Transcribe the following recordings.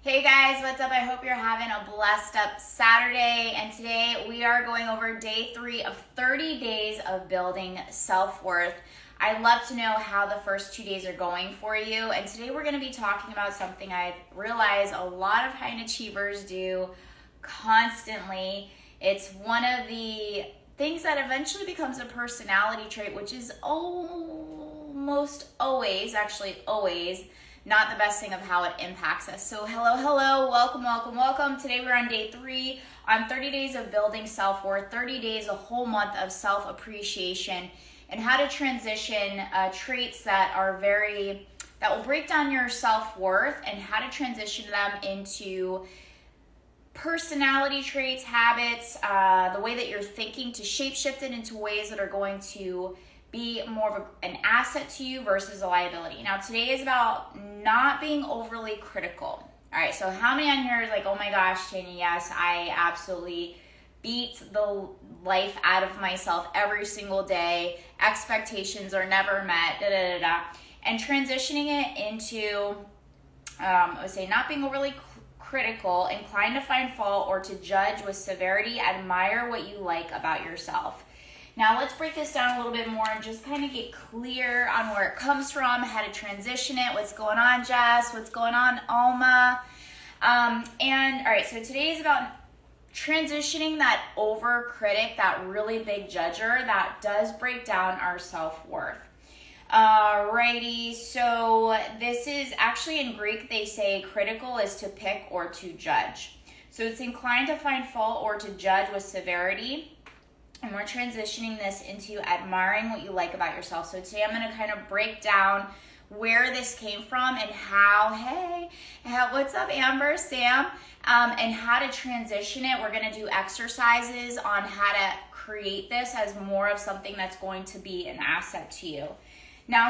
Hey guys, what's up? I hope you're having a blessed up Saturday. And today we are going over day 3 of 30 days of building self-worth. I'd love to know how the first 2 days are going for you. And today we're going to be talking about something I realize a lot of high achievers do constantly. It's one of the things that eventually becomes a personality trait, which is almost always, actually always, not the best thing of how it impacts us. So hello, welcome. Today we're on day 3 on 30 days of building self-worth, 30 days, a whole month of self-appreciation, and how to transition traits that will break down your self-worth and how to transition them into personality traits, habits, the way that you're thinking, to shape-shift it into ways that are going to be more of an asset to you versus a liability. Now, today is about not being overly critical. All right, so how many on here is like, oh my gosh, Tanya, yes, I absolutely beat the life out of myself every single day. Expectations are never met, And transitioning it into, I would say, not being overly critical, inclined to find fault or to judge with severity, admire what you like about yourself. Now let's break this down a little bit more and just kind of get clear on where it comes from, how to transition it. What's going on, Jess? What's going on, Alma? And all right, so today is about transitioning that over critic, that really big judger that does break down our self-worth. Alrighty, so this is actually in Greek, they say critical is to pick or to judge. So it's inclined to find fault or to judge with severity. And we're transitioning this into admiring what you like about yourself. So today I'm going to kind of break down where this came from and what's up, Amber, Sam, and how to transition it. We're going to do exercises on how to create this as more of something that's going to be an asset to you. Now,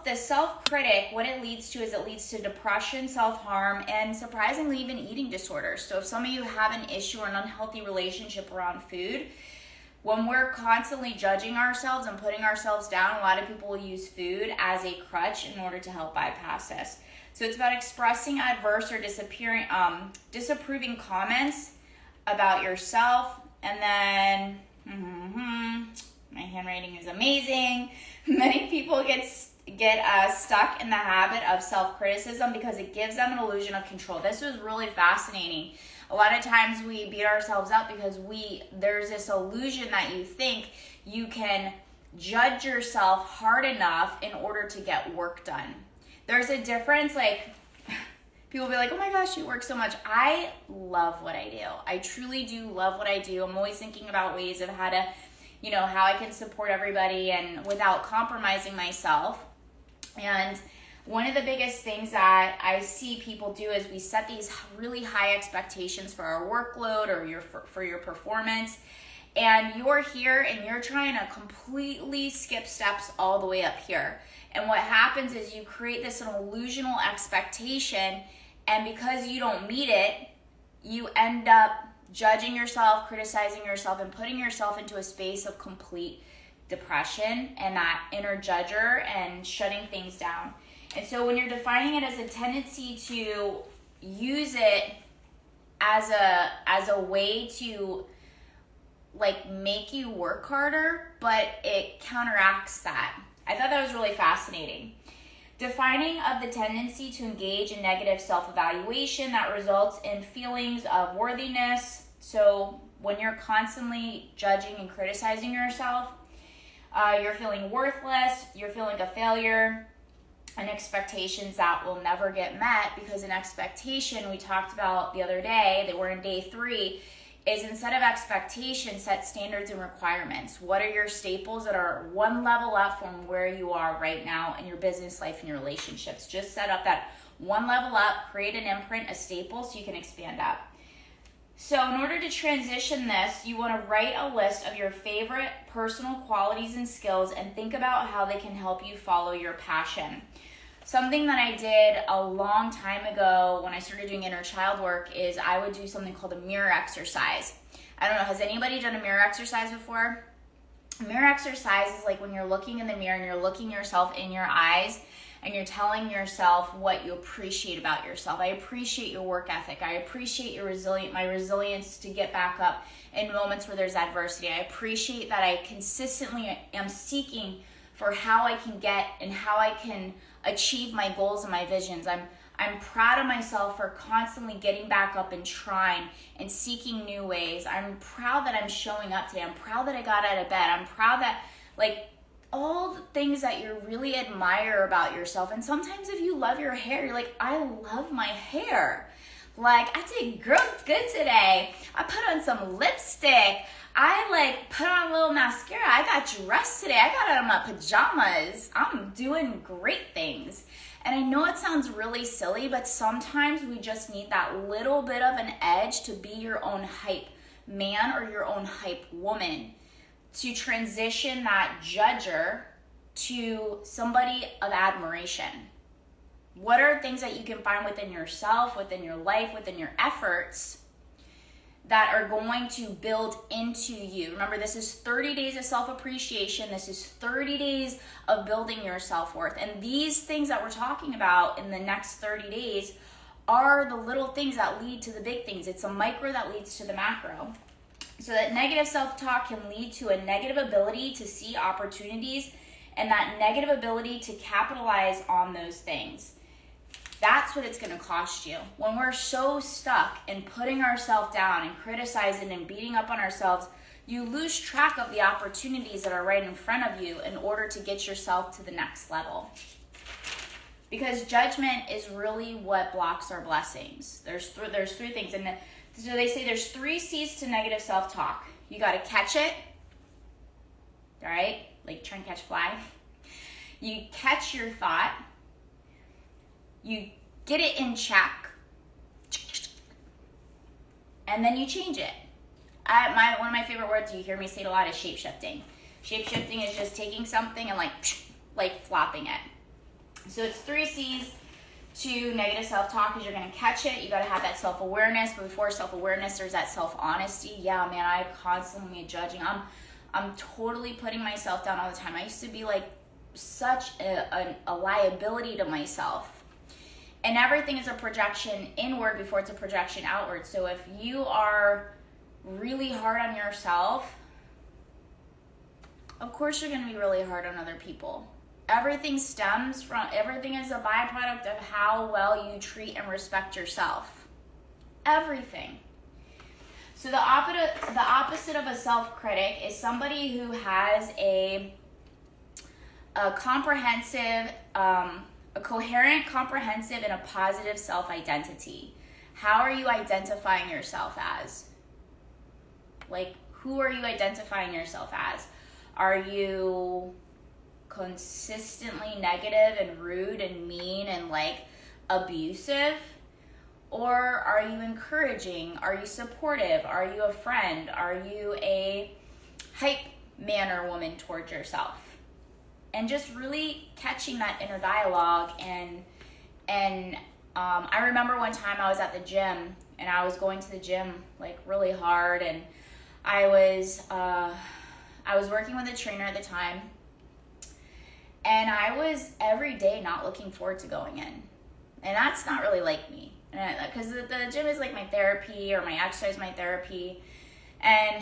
the self-critic, what it leads to is it leads to depression, self-harm, and surprisingly even eating disorders. So if some of you have an issue or an unhealthy relationship around food, when we're constantly judging ourselves and putting ourselves down, a lot of people will use food as a crutch in order to help bypass this. So it's about expressing adverse or disapproving comments about yourself. And then, my handwriting is amazing. Many people get stuck in the habit of self-criticism because it gives them an illusion of control. This was really fascinating. A lot of times we beat ourselves up because there's this illusion that you think you can judge yourself hard enough in order to get work done. There's a difference, people be like, oh my gosh, you work so much. I love what I do. I truly do love what I do. I'm always thinking about ways of how I can support everybody and without compromising myself. And one of the biggest things that I see people do is we set these really high expectations for our workload or for your performance. And you're here and you're trying to completely skip steps all the way up here. And what happens is you create this illusional expectation, and because you don't meet it, you end up judging yourself, criticizing yourself, and putting yourself into a space of complete depression and that inner judger and shutting things down. And so when you're defining it as a tendency to use it as a way to make you work harder, but it counteracts that. I thought that was really fascinating. Defining of the tendency to engage in negative self-evaluation that results in feelings of worthiness. So when you're constantly judging and criticizing yourself, you're feeling worthless, you're feeling a failure, and expectations that will never get met, because an expectation, we talked about the other day, that we're in day 3, is instead of expectation, set standards and requirements. What are your staples that are one level up from where you are right now in your business life and your relationships? Just set up that one level up, create an imprint, a staple, so you can expand up. So in order to transition this, you want to write a list of your favorite personal qualities and skills and think about how they can help you follow your passion. Something that I did a long time ago when I started doing inner child work is I would do something called a mirror exercise. I don't know, has anybody done a mirror exercise before? A mirror exercise is like when you're looking in the mirror and you're looking yourself in your eyes and you're telling yourself what you appreciate about yourself. I appreciate your work ethic. I appreciate my resilience to get back up in moments where there's adversity. I appreciate that I consistently am seeking for how I can get and how I can achieve my goals and my visions. I'm proud of myself for constantly getting back up and trying and seeking new ways. I'm proud that I'm showing up today. I'm proud that I got out of bed. I'm proud that, like, all the things that you really admire about yourself. And sometimes if you love your hair, you're like, I love my hair. Like, I did good today. I put on some lipstick. I put on a little mascara. I got dressed today. I got out of my pajamas. I'm doing great things. And I know it sounds really silly, but sometimes we just need that little bit of an edge to be your own hype man or your own hype woman, to transition that judger to somebody of admiration. What are things that you can find within yourself, within your life, within your efforts that are going to build into you? Remember, this is 30 days of self-appreciation. This is 30 days of building your self-worth. And these things that we're talking about in the next 30 days are the little things that lead to the big things. It's a micro that leads to the macro. So that negative self-talk can lead to a negative ability to see opportunities and that negative ability to capitalize on those things. That's what it's going to cost you. When we're so stuck in putting ourselves down and criticizing and beating up on ourselves, you lose track of the opportunities that are right in front of you in order to get yourself to the next level. Because judgment is really what blocks our blessings. There's three things. And so they say there's 3 C's to negative self-talk. You got to catch it, all right? Like trying to catch a fly. You catch your thought. You get it in check, and then you change it. One of my favorite words you hear me say it a lot is shape-shifting. Shape-shifting is just taking something and like flopping it. So it's 3 C's to negative self-talk, is you're going to catch it. You got to have that self-awareness. But before self-awareness, there's that self-honesty. Yeah, man, I constantly judging. I'm totally putting myself down all the time. I used to be like such a liability to myself. And everything is a projection inward before it's a projection outward. So if you are really hard on yourself, of course you're going to be really hard on other people. Everything is a byproduct of how well you treat and respect yourself. Everything. So the opposite of a self-critic is somebody who has a comprehensive, a coherent, comprehensive, and a positive self-identity. How are you identifying yourself as? Like, who are you identifying yourself as? Are you consistently negative and rude and mean and abusive? Or are you encouraging? Are you supportive? Are you a friend? Are you a hype man or woman towards yourself? And just really catching that inner dialogue. And I remember one time I was at the gym, and I was going to the gym really hard, and I was working with a trainer at the time, and I was every day not looking forward to going in, and that's not really like me, because the gym is like my therapy, or my exercise my therapy, and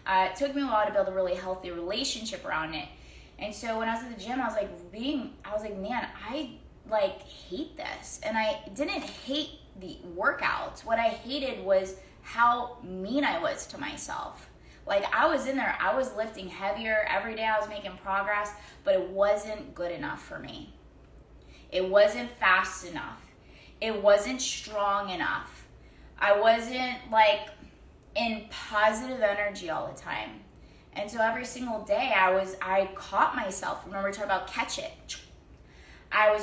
it took me a while to build a really healthy relationship around it. And so when I was at the gym, I was like, man, I hate this. And I didn't hate the workouts. What I hated was how mean I was to myself. I was in there, I was lifting heavier every day, I was making progress, but it wasn't good enough for me. It wasn't fast enough. It wasn't strong enough. I wasn't in positive energy all the time. And so every single day I caught myself. Remember, we talked about catch it. I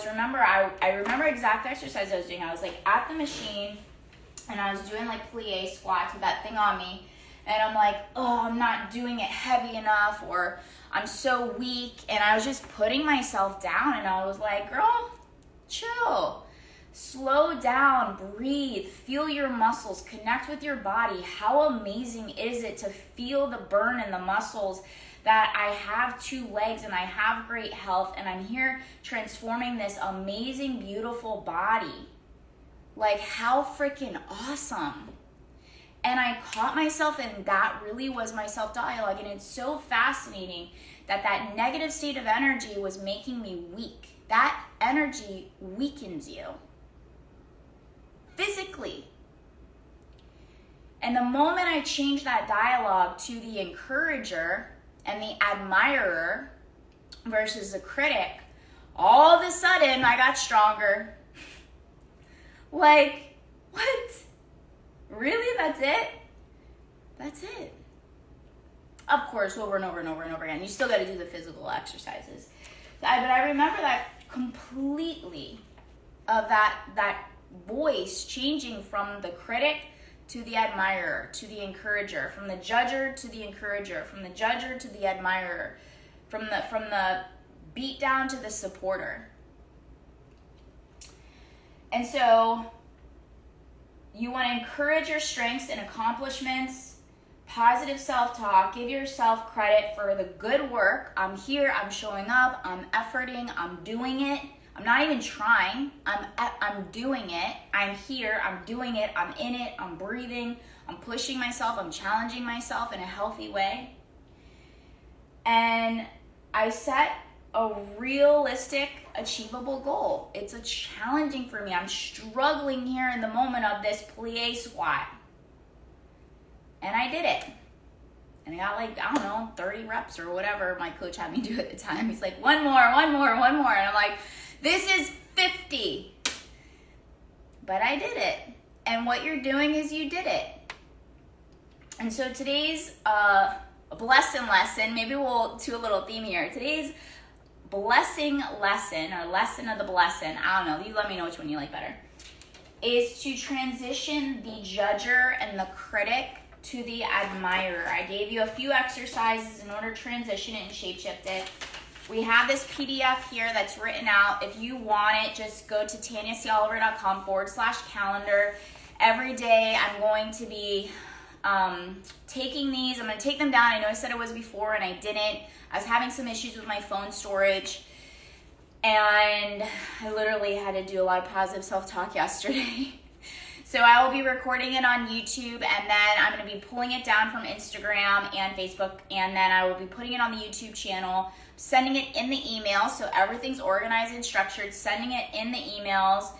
remember exact exercise I was doing. I was at the machine, and I was doing plie squats with that thing on me. And I'm I'm not doing it heavy enough, or I'm so weak. And I was just putting myself down, and I was like, girl, chill. Slow down, breathe, feel your muscles, connect with your body. How amazing is it to feel the burn in the muscles that I have 2 legs and I have great health and I'm here transforming this amazing, beautiful body. Like, how freaking awesome. And I caught myself, and that really was my self-dialogue. And it's so fascinating that negative state of energy was making me weak. That energy weakens you physically. And the moment I changed that dialogue to the encourager and the admirer versus the critic, all of a sudden I got stronger. Like, what? Really? That's it? That's it. Of course, over and over and over and over again. You still got to do the physical exercises. But I remember that completely, of that voice changing from the critic to the admirer, to the encourager, from the judger to the encourager, from the judger to the admirer, from the beat down to the supporter. And so you want to encourage your strengths and accomplishments, positive self-talk, give yourself credit for the good work. I'm here, I'm showing up, I'm efforting, I'm doing it. I'm not even trying, I'm doing it. I'm here, I'm doing it, I'm in it, I'm breathing, I'm pushing myself, I'm challenging myself in a healthy way. And I set a realistic, achievable goal. It's a challenging for me. I'm struggling here in the moment of this plie squat. And I did it. And I got like, I don't know, 30 reps or whatever my coach had me do at the time. He's like, one more. And I'm like, this is 50. But I did it. And what you're doing is you did it. And so today's blessing lesson, maybe we'll do a little theme here. Today's blessing lesson, or lesson of the blessing, I don't know, you let me know which one you like better, is to transition the judger and the critic to the admirer. I gave you a few exercises in order to transition it and shape-shift it. We have this PDF here that's written out. If you want it, just go to tanyacoliver.com/calendar. Every day I'm going to be taking these. I'm going to take them down. I know I said it was before and I didn't. I was having some issues with my phone storage, and I literally had to do a lot of positive self-talk yesterday. So I will be recording it on YouTube, and then I'm going to be pulling it down from Instagram and Facebook, and then I will be putting it on the YouTube channel, sending it in the email, so everything's organized and structured, sending it in the emails.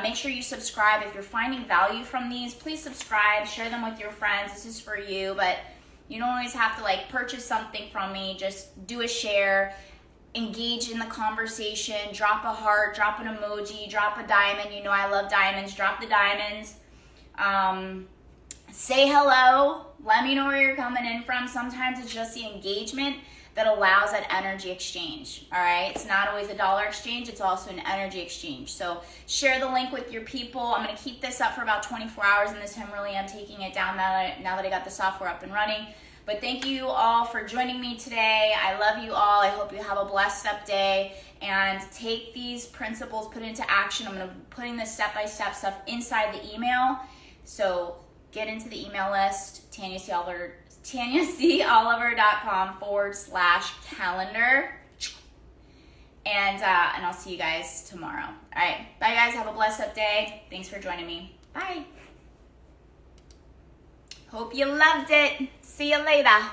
Make sure you subscribe. If you're finding value from these, please subscribe, share them with your friends. This is for you, but you don't always have to like purchase something from me. Just do a share, engage in the conversation, drop a heart, drop an emoji, drop a diamond. You know I love diamonds. Drop the diamonds. Say hello. Let me know where you're coming in from. Sometimes it's just the engagement that allows that energy exchange. All right, it's not always a dollar exchange, it's also an energy exchange. So share the link with your people. I'm going to keep this up for about 24 hours, and this time really I'm taking it down now that I got the software up and running. But thank you all for joining me today. I love you all. I hope you have a blessed up day, and take these principles, put it into action. I'm going to be putting the step-by-step stuff inside the email. So get into the email list, tanyacoliver.com/calendar. And I'll see you guys tomorrow. All right. Bye, guys. Have a blessed up day. Thanks for joining me. Bye. Hope you loved it. See you later.